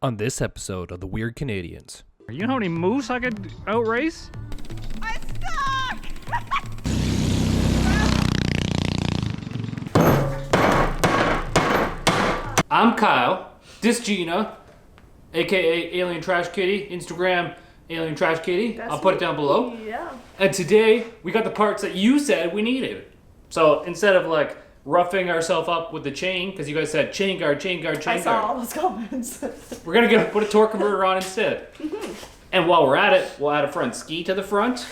On this episode of The Weird Canadians. You know how many moose I could outrace? I'm stuck! I'm Kyle. This Gina, aka Alien Trash Kitty. Instagram, Alien Trash Kitty. I'll put it down below. Yeah. And today, we got the parts that you said we needed. So instead of like roughing ourselves up with the chain, because you guys said chain guard, chain guard, chain I saw all guard. those comments. We're gonna put a torque converter on instead. And while we're at it, we'll add a front ski to the front.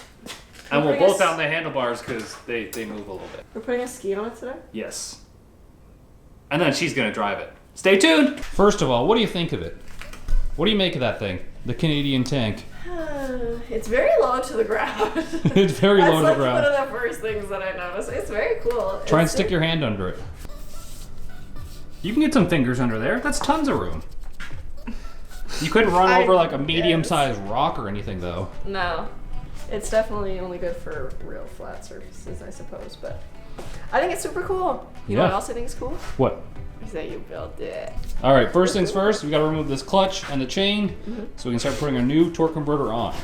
And we'll bolt down the handlebars because they move a little bit. We're putting a ski on it today? Yes. And then she's gonna drive it. Stay tuned! First of all, what do you think of it? What do you make of that thing? The Canadian tank. It's very low to the ground. It's very low to the ground. That's like one of the first things that I noticed. It's very cool. Try and stick your hand under it. You can get some fingers under there. That's tons of room. You couldn't run over like a medium-sized rock or anything though. No. It's definitely only good for real flat surfaces, I suppose, but I think it's super cool. You know what else I think is cool? What? Is that you built it. Alright, first things first, we gotta remove this clutch and the chain so we can start putting our new torque converter on.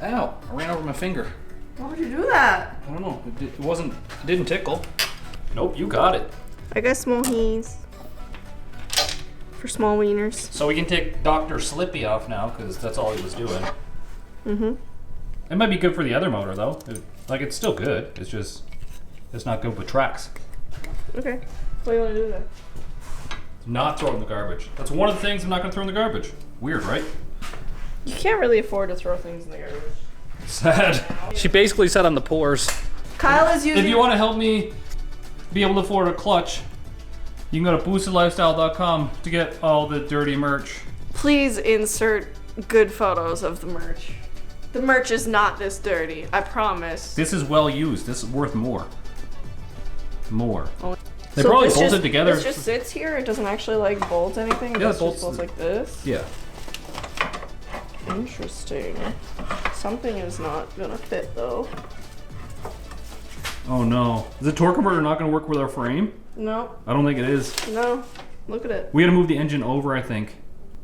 Ow, I ran over my finger. Why would you do that? I don't know, it didn't tickle. Nope, you got it. I got small hands. For small wieners. So we can take Dr. Slippy off now because that's all he was doing. It might be good for the other motor though. It's still good, it's not good with tracks. Okay. What do you want to do then? Not throw in the garbage. That's one of the things I'm not gonna throw in the garbage. Weird, right? You can't really afford to throw things in the garbage. Sad. She basically said on the pores. Kyle is using. If you want to help me be able to afford a clutch, you can go to boostedlifestyle.com to get all the dirty merch. Please insert good photos of the merch. The merch is not this dirty, I promise. This is well used. This is worth more. More. Oh. They So probably this bolted just, together. This just sits here. It doesn't actually like bolt anything. Yeah, It just bolts like this. Yeah. Interesting. Something is not gonna fit though. Oh no. Is the torque converter not going to work with our frame? No. I don't think it is. No. Look at it. We got to move the engine over, I think.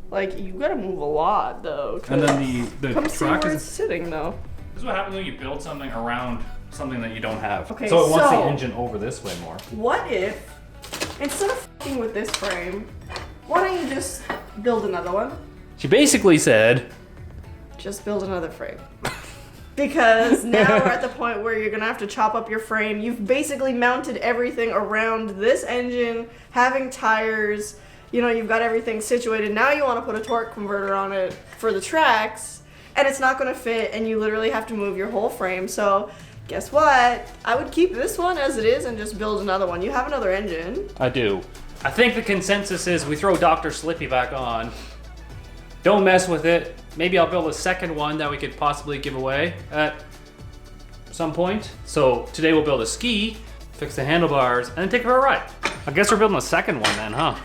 Like you gotta move a lot though. And then the Come see track where is. it's sitting though. This is what happens when you build something around something that you don't have. Okay, so it wants the so- engine over this way more. What if, instead of f***ing with this frame, why don't you just build another one? She basically said, Just build another frame. Because now we're at the point where you're gonna have to chop up your frame. You've basically mounted everything around this engine, having tires, you know, you've got everything situated. Now you wanna put a torque converter on it for the tracks, and it's not gonna fit, and you literally have to move your whole frame. So guess what? I would keep this one as it is and just build another one. You have another engine. I do. I think the consensus is we throw Dr. Slippy back on. Don't mess with it. Maybe I'll build a second one that we could possibly give away at some point. So today we'll build a ski, fix the handlebars, and then take it for a ride. I guess we're building a second one then, huh?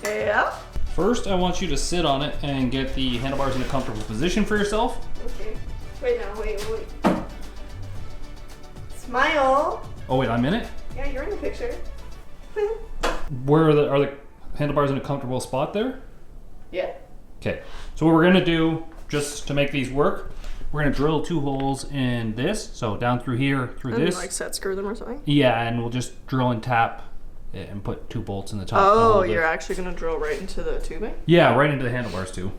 Yeah. First, I want you to sit on it and get the handlebars in a comfortable position for yourself. Okay. Wait now, wait. Smile. Oh wait, I'm in it? Yeah, you're in the picture. Where are the handlebars in a comfortable spot there? Yeah. Okay, so what we're gonna do, just to make these work, we're gonna drill 2 holes in this, so down through here, through And this. like set screw them or something? Yeah, and we'll just drill and tap it and put 2 bolts in the top. Oh, you're actually gonna drill right into the tubing? Yeah, right into the handlebars too.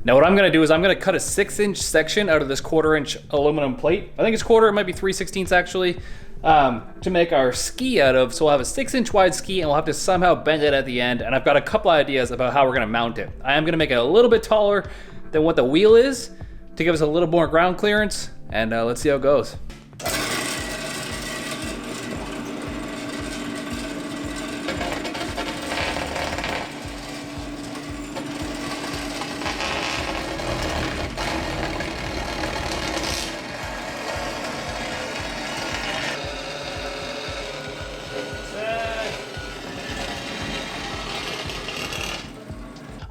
Now what I'm gonna do is I'm gonna cut a 6-inch section out of this 1/4-inch aluminum plate. I think it's 1/4, it might be 3/16 actually, to make our ski out of. So we'll have a 6-inch wide ski and we'll have to somehow bend it at the end. And I've got a couple ideas about how we're gonna mount it. I am gonna make it a little bit taller than what the wheel is to give us a little more ground clearance. And let's see how it goes.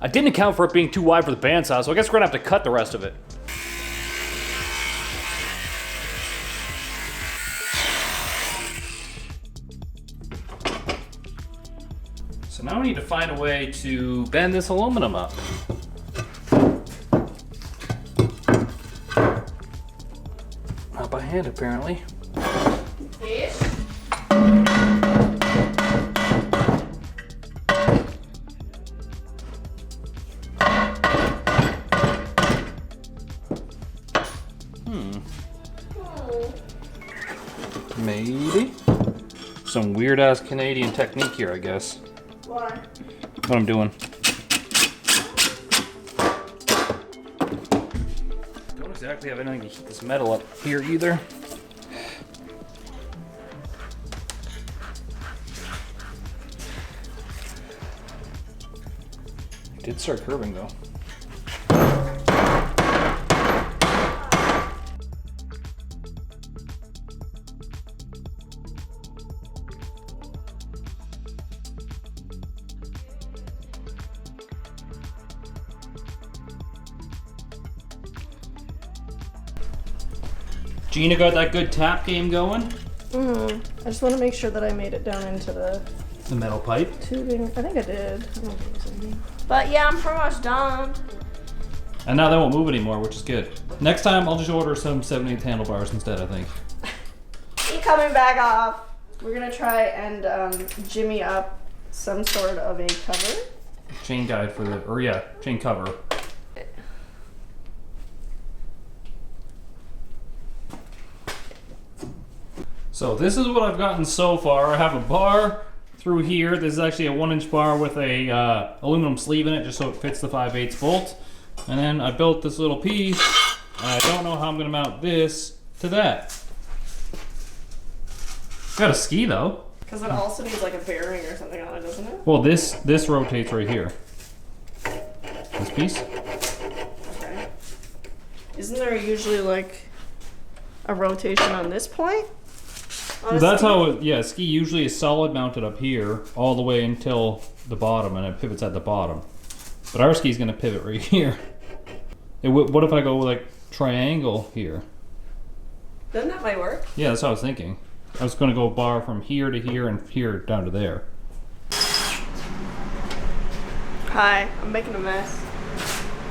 I didn't account for it being too wide for the bandsaw, so I guess we're gonna have to cut the rest of it. So now we need to find a way to bend this aluminum up. Not by hand, apparently. Ish. Maybe. Some weird ass Canadian technique here, I guess. Why? What I'm doing. Don't exactly have anything to heat this metal up here either. It did start curving though. Gina got that good tap game going. I just want to make sure that I made it down into the metal pipe. tubing. I think I did. I don't think so. But yeah, I'm pretty much done. And now they won't move anymore, which is good. Next time, I'll just order some 7/8 handlebars instead, I think. Keep coming back off. We're gonna try and jimmy up some sort of a cover. Chain guide for the, or yeah, chain cover. So this is what I've gotten so far. I have a bar through here. This is actually a 1-inch bar with a aluminum sleeve in it, just so it fits the 5/8 bolt. And then I built this little piece, and I don't know how I'm gonna mount this to that. Got a ski though. Because it also needs like a bearing or something on it, doesn't it? Well, this rotates right here. This piece. Okay. Isn't there usually like a rotation on this point? That's how it, yeah, ski usually is solid mounted up here all the way until the bottom, and it pivots at the bottom. But our ski's gonna pivot right here. What if I go like triangle here? Then that might work. Yeah, that's what I was thinking. I was gonna go bar from here to here and here down to there. Hi, I'm making a mess.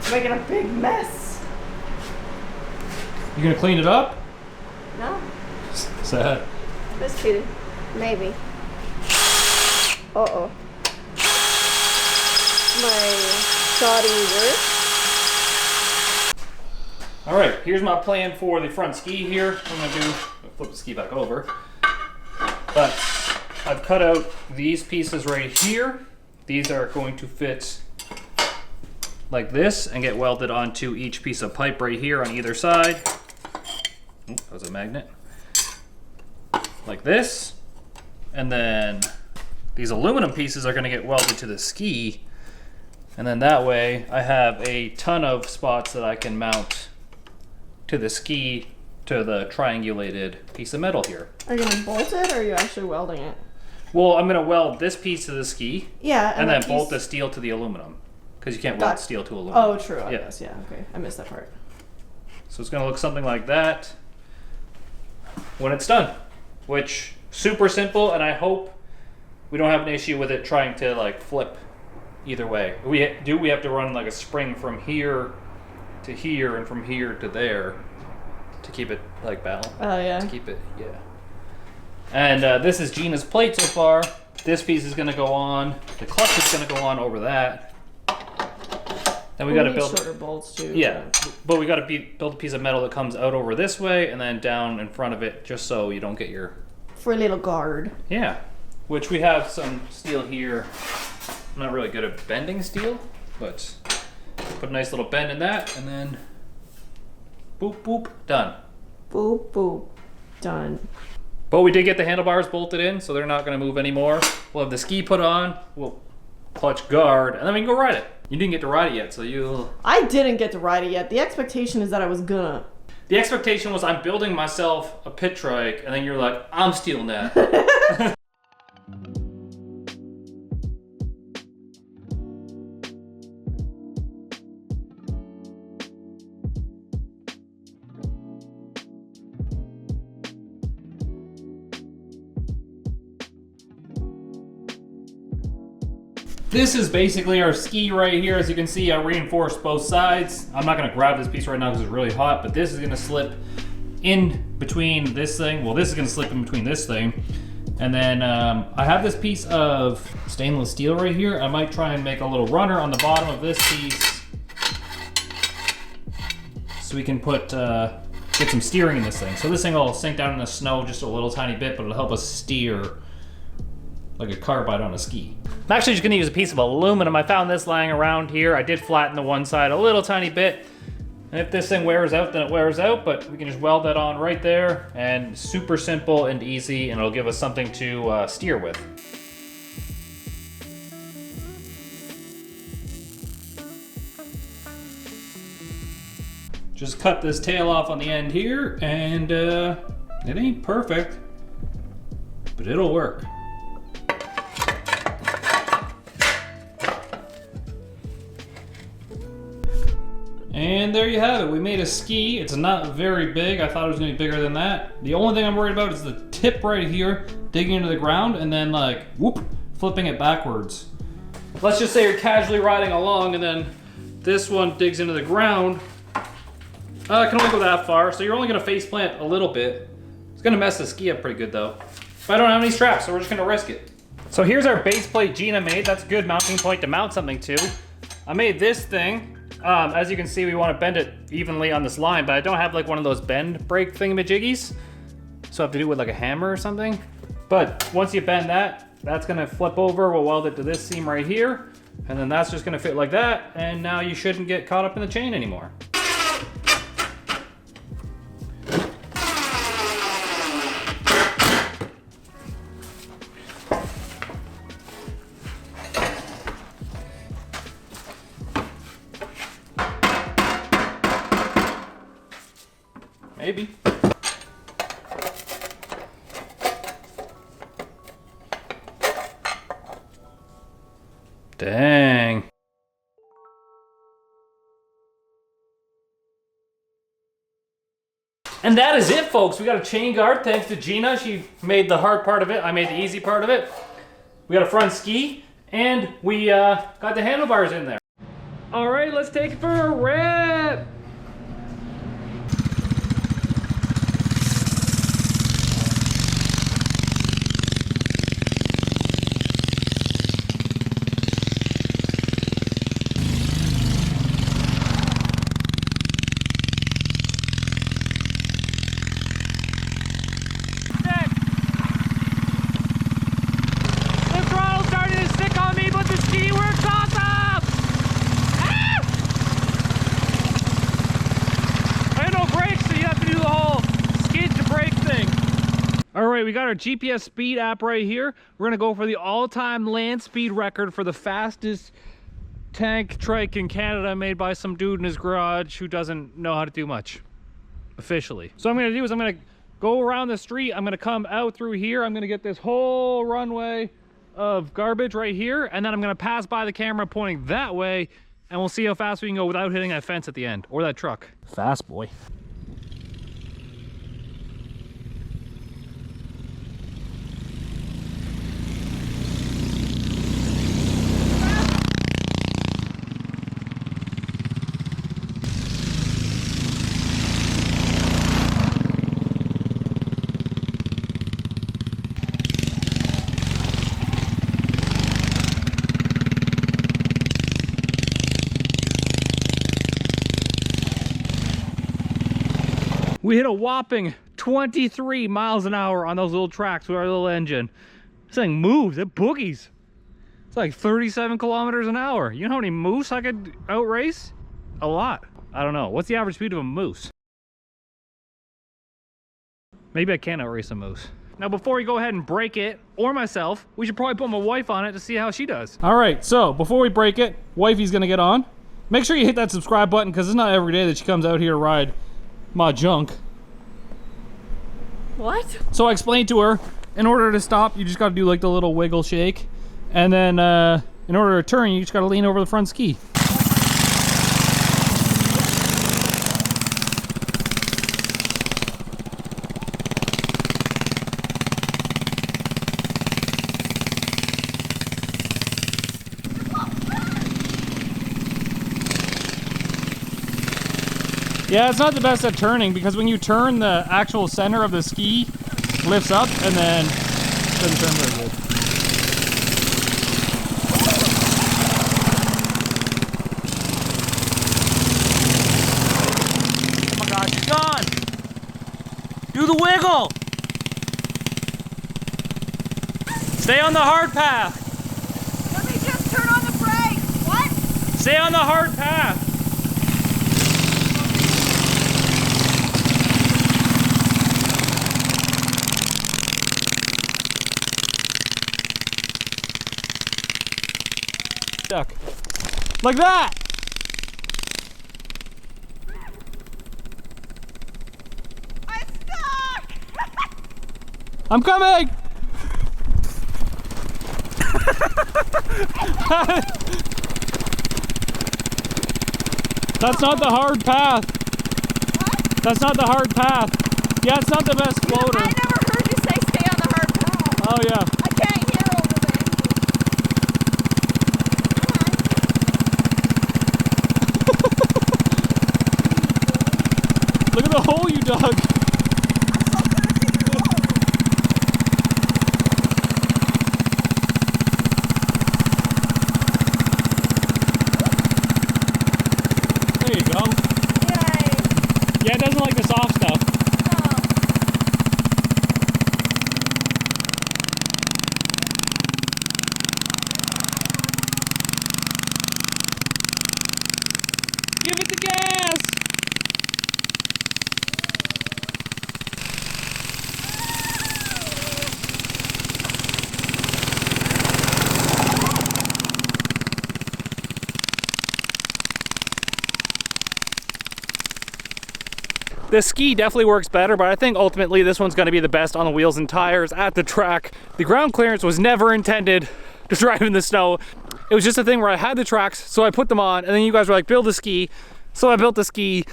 I'm making a big mess. You gonna clean it up? No, Sad. just kidding. Maybe. Uh-oh. My shoddy work. All right, here's my plan for the front ski here. I'm gonna flip the ski back over. But I've cut out these pieces right here. These are going to fit like this and get welded onto each piece of pipe right here on either side. Oh, that was a magnet. Like this. And then these aluminum pieces are gonna get welded to the ski. And then that way I have a ton of spots that I can mount to the ski to the triangulated piece of metal here. Are you gonna bolt it or are you actually welding it? Well, I'm gonna weld this piece to the ski. Yeah, And then bolt the steel to the aluminum. Because you can't weld steel to aluminum. Oh, true, I guess, yeah, okay. I missed that part. So it's gonna look something like that when it's done. Which, super simple, and I hope we don't have an issue with it trying to like flip either way. We have to run like a spring from here to here and from here to there to keep it like balanced. Oh, yeah. To keep it, yeah. And this is Gina's plate so far. This piece is gonna go on. The clutch is gonna go on over that. Then we gotta build shorter bolts too. Yeah, but we gotta build a piece of metal that comes out over this way and then down in front of it, just so you don't get your. For a little guard. Yeah, which we have some steel here. I'm not really good at bending steel, but put a nice little bend in that, and then boop boop, done. Boop boop, done. But we did get the handlebars bolted in, so they're not gonna move anymore. We'll have the ski put on. We'll clutch guard, and then we can go ride it. You didn't get to ride it yet, so you. I didn't get to ride it yet. The expectation is that I was gonna. The expectation was I'm building myself a pit trike, and then you're like, I'm stealing that. This is basically our ski right here. As you can see, I reinforced both sides. I'm not gonna grab this piece right now because it's really hot, but this is gonna slip in between this thing. Well, this is gonna slip in between this thing. And then I have this piece of stainless steel right here. I might try and make a little runner on the bottom of this piece so we can put, get some steering in this thing. So this thing will sink down in the snow just a little tiny bit, but it'll help us steer like a carbide on a ski. I'm actually just gonna use a piece of aluminum. I found this lying around here. I did flatten the one side a little tiny bit. And if this thing wears out, then it wears out, but we can just weld that on right there, and super simple and easy, and it'll give us something to steer with. Just cut this tail off on the end here, and it ain't perfect, but it'll work. And there you have it. We made a ski. It's not very big. I thought it was gonna be bigger than that. The only thing I'm worried about is the tip right here, digging into the ground and then like, whoop, flipping it backwards. Let's just say you're casually riding along and then this one digs into the ground. It can only go that far, so you're only gonna face plant a little bit. It's gonna mess the ski up pretty good though. But I don't have any straps, so we're just gonna risk it. So here's our base plate Gina made. That's a good mounting point to mount something to. I made this thing. As you can see, we want to bend it evenly on this line, but I don't have like one of those bend brake thingamajiggies, so I have to do it with like a hammer or something. But once you bend that, that's gonna flip over. We'll weld it to this seam right here, and then that's just gonna fit like that, and now you shouldn't get caught up in the chain anymore. Maybe. Dang. And that is it, folks. We got a chain guard thanks to Gina. She made the hard part of it. I made the easy part of it. We got a front ski, and we got the handlebars in there. All right, let's take it for a rip. We got our GPS speed app right here. We're gonna go for the all-time land speed record for the fastest tank trike in Canada, made by some dude in his garage who doesn't know how to do much, officially. So what I'm gonna do is I'm gonna go around the street. I'm gonna come out through here. I'm gonna get this whole runway of garbage right here, and then I'm gonna pass by the camera pointing that way, and we'll see how fast we can go without hitting that fence at the end, or that truck. Fast boy. We hit a whopping 23 miles an hour on those little tracks with our little engine. This thing moves, it boogies. It's like 37 kilometers an hour. You know how many moose I could outrace? A lot. I don't know. What's the average speed of a moose? Maybe I can outrace a moose. Now before we go ahead and break it, or myself, we should probably put my wife on it to see how she does. All right, so before we break it, wifey's gonna get on. Make sure you hit that subscribe button because it's not every day that she comes out here to ride my junk. What? So I explained to her, in order to stop, you just gotta do like the little wiggle shake. And then in order to turn, you just gotta lean over the front ski. Yeah, it's not the best at turning because when you turn, the actual center of the ski lifts up and then it doesn't turn very good. Oh my gosh, it's gone! Do the wiggle! Stay on the hard path! Let me just turn on the brake! What? Stay on the hard path! Stuck. Like that! I'm stuck! I'm coming! That's not the hard path. What? That's not the hard path. Yeah, it's not the best floater. I never heard you say stay on the hard path. Oh yeah. I can't hear over the engine. Look at the hole you dug. There you go. Yay. Yeah, it doesn't like the soft stuff. Give it the gas! The ski definitely works better, but I think ultimately this one's going to be the best on the wheels and tires at the track. The ground clearance was never intended to drive in the snow. It was just a thing where I had the tracks, so I put them on, and then you guys were like, build a ski. So I built the ski.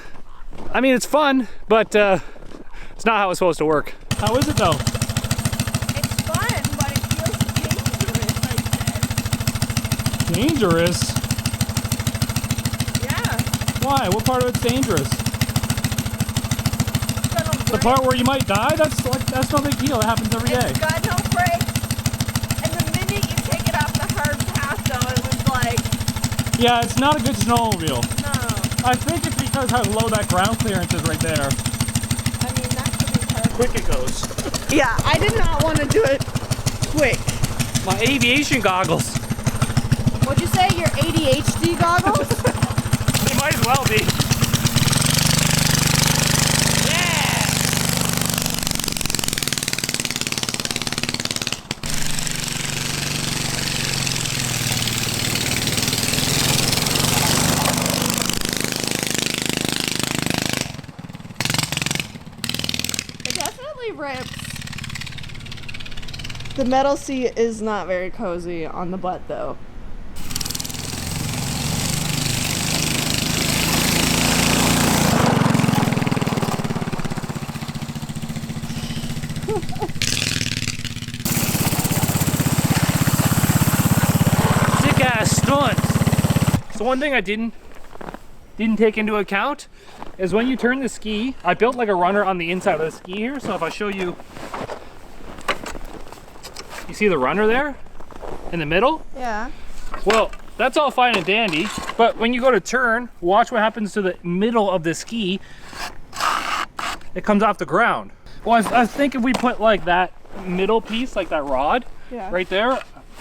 I mean, it's fun, but it's not how it's supposed to work. How is it though? It's fun, but it feels dangerous, I Dangerous? said. Yeah. Why? What part of it's dangerous? The part where you might die? That's no big deal. That happens every day. It's got no brakes. And the minute you take it off the hard path, though, it was like, Yeah, it's not a good snowmobile. no. I think it's because how low that ground clearance is right there. I mean, that could be perfect. Quick it goes. Yeah, I did not want to do it quick. My aviation goggles. What'd you say? Your ADHD goggles? They might as well be. It definitely rips. The metal seat is not very cozy on the butt, though. Sick ass stunts. So one thing I didn't take into account is when you turn the ski, I built like a runner on the inside of the ski here. So if I show you, you see the runner there in the middle? Yeah. Well, that's all fine and dandy, but when you go to turn, watch what happens to the middle of the ski. It comes off the ground. Well, I think if we put like that middle piece, like that rod, Yeah. right there,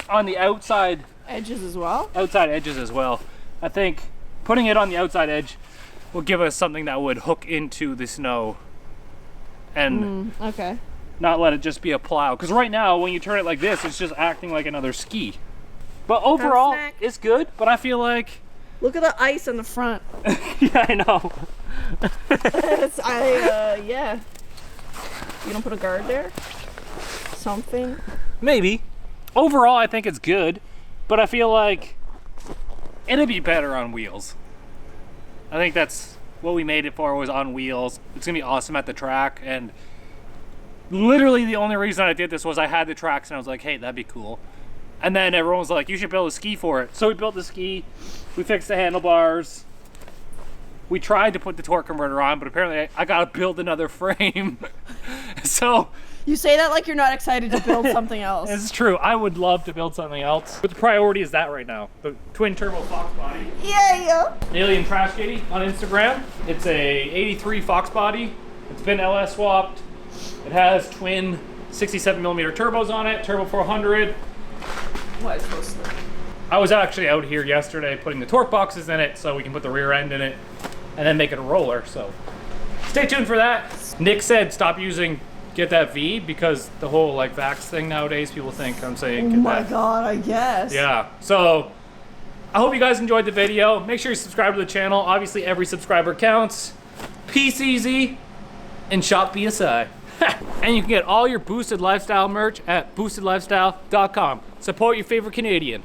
on the outside Edges as well? edges as well, I think putting it on the outside edge will give us something that would hook into the snow and Okay. not let it just be a plow. Because right now, when you turn it like this, it's just acting like another ski. But overall, snack. it's good, but I feel like, Look at the ice in the front. yeah, I know. Yeah. You don't put a guard there? Something? Maybe. Overall, I think it's good, but I feel like it'd be better on wheels. I think that's what we made it for, was on wheels. It's gonna be awesome at the track, and literally the only reason I did this was I had the tracks and I was like, hey, that'd be cool. And then everyone was like, you should build a ski for it. So we built the ski, we fixed the handlebars, we tried to put the torque converter on, but apparently I gotta build another frame. So You say that like you're not excited to build something else. it's true. I would love to build something else, but the priority is that right now. The twin turbo Fox body. Yeah. Alien Trash Kitty on Instagram. It's a 83 Fox body. It's been LS swapped. It has twin 67mm turbos on it, turbo 400. What is supposed to? I was actually out here yesterday putting the torque boxes in it so we can put the rear end in it and then make it a roller. So stay tuned for that. Nick said stop using Get That V because the whole like Vax thing nowadays, people think I'm saying Oh my god, I guess. Yeah. So I hope you guys enjoyed the video. Make sure you subscribe to the channel. Obviously every subscriber counts. Peace easy and shop BSI. And you can get all your Boosted Lifestyle merch at boostedlifestyle.com. Support your favorite Canadian.